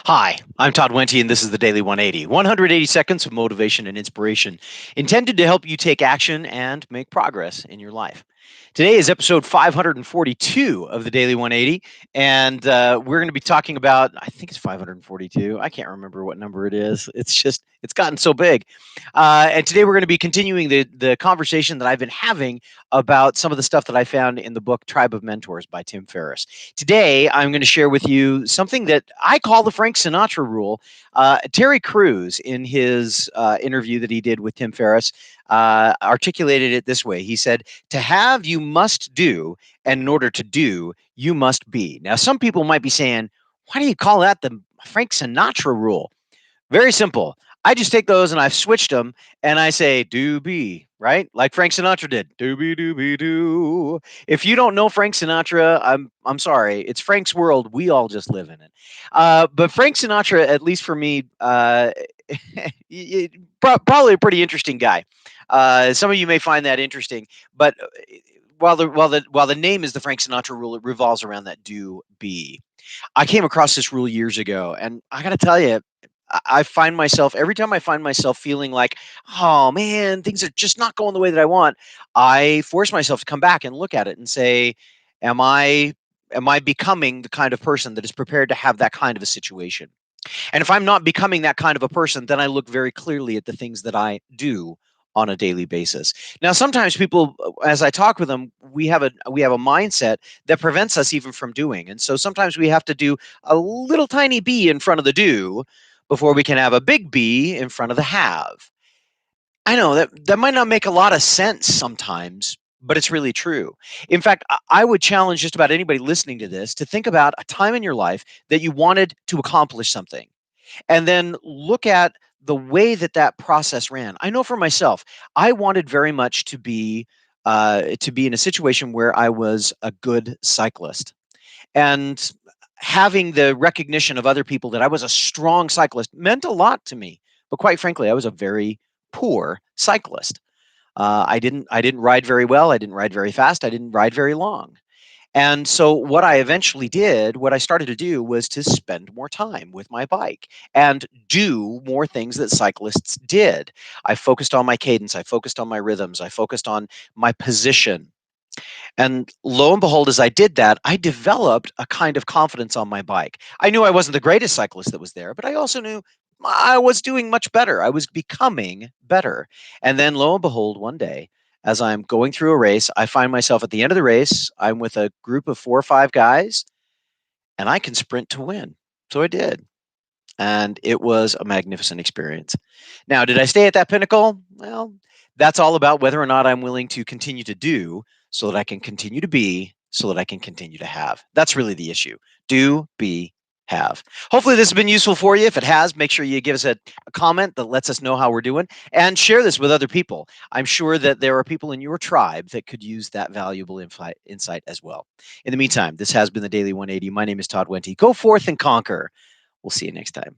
Hi, I'm Todd Wente, and this is the Daily 180. 180 seconds of motivation and inspiration intended to help you take action and make progress in your life. Today is episode 542 of the Daily 180, and we're going to be talking about, I think it's 542. I can't remember what number it is. It's gotten so big. And today we're going to be continuing the conversation that I've been having about some of the stuff that I found in the book Tribe of Mentors by Tim Ferriss. Today, I'm going to share with you something that I call the Frank Sinatra Rule. Terry Crews, in his interview that he did with Tim Ferriss, articulated it this way. He said, "To have, you must do, and in order to do, you must be." Now, some people might be saying, why do you call that the Frank Sinatra Rule? Very simple. I just take those and I've switched them and I say do be, right? Like Frank Sinatra did. Do be do be do. If you don't know Frank Sinatra, I'm sorry. It's Frank's world. We all just live in it. But Frank Sinatra, at least for me, probably a pretty interesting guy. Some of you may find that interesting, but while the name is the Frank Sinatra Rule, it revolves around that do be. I came across this rule years ago, and I got to tell you, I find myself every time I find myself feeling like, oh man, things are just not going the way that I want. I force myself to come back and look at it and say, am I am I becoming the kind of person that is prepared to have that kind of a situation? And if I'm not becoming that kind of a person, then I look very clearly at the things that I do on a daily basis. Now, sometimes people, as I talk with them, we have a mindset that prevents us even from doing. And so sometimes we have to do a little tiny B in front of the do before we can have a big B in front of the have. I know that might not make a lot of sense sometimes, but it's really true. In fact, I would challenge just about anybody listening to this to think about a time in your life that you wanted to accomplish something and then look at the way that that process ran. I know for myself, I wanted very much to be in a situation where I was a good cyclist, and having the recognition of other people that I was a strong cyclist meant a lot to me. But quite frankly, I was a very poor cyclist. I didn't ride very well. I didn't ride very fast. I didn't ride very long. And so what I started to do was to spend more time with my bike and do more things that cyclists did. I focused on my cadence, I focused on my rhythms, I focused on my position. And lo and behold, as I did that, I developed a kind of confidence on my bike. I knew I wasn't the greatest cyclist that was there, but I also knew I was doing much better. I was becoming better. And then lo and behold, one day, as I'm going through a race, I find myself at the end of the race. I'm with a group of 4 or 5 guys, and I can sprint to win. So I did. And it was a magnificent experience. Now, did I stay at that pinnacle? Well, that's all about whether or not I'm willing to continue to do so that I can continue to be, so that I can continue to have. That's really the issue. Do, be, have. Hopefully, this has been useful for you. If it has, make sure you give us a comment that lets us know how we're doing and share this with other people. I'm sure that there are people in your tribe that could use that valuable insight as well. In the meantime, this has been the Daily 180. My name is Todd Wente. Go forth and conquer. We'll see you next time.